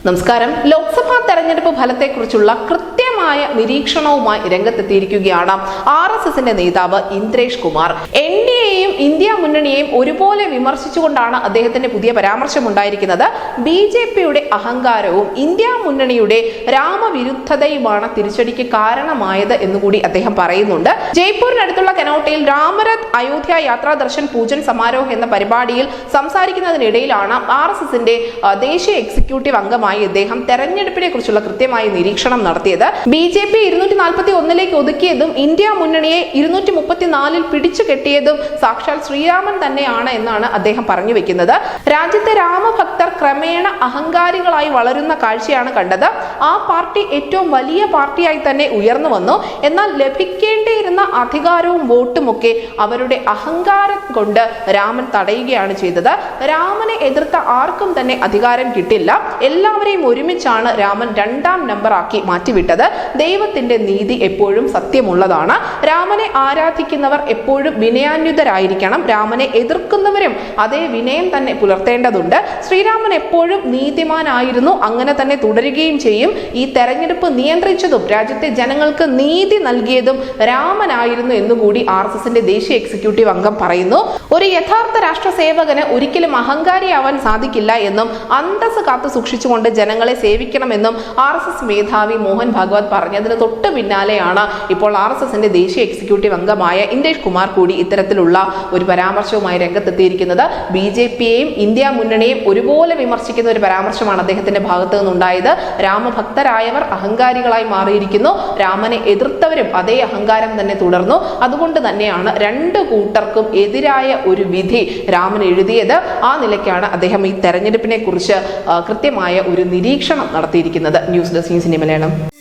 നമസ്കാരം. ലോക്സഭാ തെരഞ്ഞെടുപ്പ് ഫലത്തെക്കുറിച്ചുള്ള കൃത്യമായ നിരീക്ഷണവുമായി രംഗത്തെത്തിയിരിക്കുകയാണ് RSSന്റെ നേതാവ് ഇന്ദ്രേഷ് കുമാർ. NDAയെയും ഇന്ത്യ മുന്നണിയെയും ഒരുപോലെ വിമർശിച്ചുകൊണ്ടാണ് അദ്ദേഹത്തിന്റെ പുതിയ പരാമർശമുണ്ടായിരിക്കുന്നത്. BJPയുടെ അഹങ്കാരവും ഇന്ത്യ മുന്നണിയുടെ രാമവിരുദ്ധതയുമാണ് തിരിച്ചടിക്ക് കാരണമായത് എന്നുകൂടി അദ്ദേഹം പറയുന്നുണ്ട്. ജയ്പൂരിനടുത്തുള്ള കനോട്ടയിൽ രാമരഥ് അയോധ്യ യാത്രാ ദർശൻ പൂജൻ സമാരോഹ് എന്ന പരിപാടിയിൽ സംസാരിക്കുന്നതിനിടയിലാണ് RSSന്റെ ദേശീയ എക്സിക്യൂട്ടീവ് അംഗമായ അദ്ദേഹം തെരഞ്ഞെടുപ്പിനെ കുറിച്ചുള്ള കൃത്യമായ നിരീക്ഷണം നടത്തിയത്. BJP 241ലേക്ക് ഒതുക്കിയതും ഇന്ത്യ മുന്നണിയെ 234ൽ പിടിച്ചു കെട്ടിയതും സാക്ഷാൽ ശ്രീരാമൻ തന്നെയാണ് എന്നാണ് അദ്ദേഹം പറഞ്ഞു വെക്കുന്നത്. രാജ്യത്തെ രാമഭക്തർ ക്രമേണ അഹങ്കാരികളായി വളരുന്ന കാഴ്ചയാണ് കണ്ടത്. ആ പാർട്ടി ഏറ്റവും വലിയ പാർട്ടിയായി തന്നെ ഉയർന്നു വന്നു. എന്നാൽ ലഭിക്കേണ്ടിയിരുന്ന അധികാരവും വോട്ടുമൊക്കെ അവരുടെ അഹങ്കാരം കൊണ്ട് രാമൻ തടയുകയാണ് ചെയ്തത്. രാമനെ എതിർത്ത ആർക്കും തന്നെ അധികാരം കിട്ടില്ല. എല്ലാവരെയും ഒരുമിച്ചാണ് രാമൻ 2ാം നമ്പറാക്കി മാറ്റിവിട്ടത്. ദൈവത്തിന്റെ നീതി എപ്പോഴും സത്യമുള്ളതാണ്. രാമനെ ആരാധിക്കുന്നവർ എപ്പോഴും വിനയാന്വിതരായിരിക്കണം. രാമനെ എതിർക്കുന്നവരും അതേ വിനയം തന്നെ പുലർത്തേണ്ടതുണ്ട്. ശ്രീരാമൻ എപ്പോഴും നീതിമാനായിരുന്നു, അങ്ങനെ തന്നെ തുടരുകയും ചെയ്യും. ഈ തെരഞ്ഞെടുപ്പ് നിയന്ത്രിച്ചതും രാജ്യത്തെ ജനങ്ങൾക്ക് നീതി നൽകിയതും രാമനായിരുന്നു എന്നുകൂടി RSSന്റെ ദേശീയ എക്സിക്യൂട്ടീവ് അംഗം പറയുന്നു. ഒരു യഥാർത്ഥ രാഷ്ട്ര സേവകന് ഒരിക്കലും അഹങ്കാരിയാവാൻ സാധിക്കില്ല എന്നും അന്തസ് കാത്തു സൂക്ഷിച്ചുകൊണ്ട് ജനങ്ങളെ സേവിക്കണമെന്നും RSS മേധാവി മോഹൻ ഭാഗവത് പറഞ്ഞതിന് തൊട്ട് പിന്നാലെയാണ് ഇപ്പോൾ RSSന്റെ ദേശീയ എക്സിക്യൂട്ടീവ് അംഗമായ ഇന്ദ്രേഷ് കുമാർ കൂടി ഇത്തരത്തിലുള്ള ഒരു പരാമർശവുമായി രംഗത്തെത്തിയിരിക്കുന്നത്. BJPയെയും ഇന്ത്യ മുന്നണിയെയും ഒരുപോലെ വിമർശിക്കുന്ന ഒരു പരാമർശമാണ് അദ്ദേഹത്തിന്റെ ഭാഗത്തു നിന്നുണ്ടായത്. രാമഭക്തരായവർ അഹങ്കാരികളായി മാറിയിരിക്കുന്നു. രാമനെ എതിർത്തവരും അതേ അഹങ്കാരം തന്നെ തുടർന്നു. അതുകൊണ്ട് തന്നെയാണ് രണ്ടു കൂട്ടർക്കും എതിരായ ഒരു വിധി രാമൻ എഴുതിയത്. ആ നിലയ്ക്കാണ് അദ്ദേഹം ഈ തെരഞ്ഞെടുപ്പിനെ കുറിച്ച് കൃത്യമായ ഒരു നിരീക്ഷണം നടത്തിയിരിക്കുന്നത്. News desk news India Malayalam.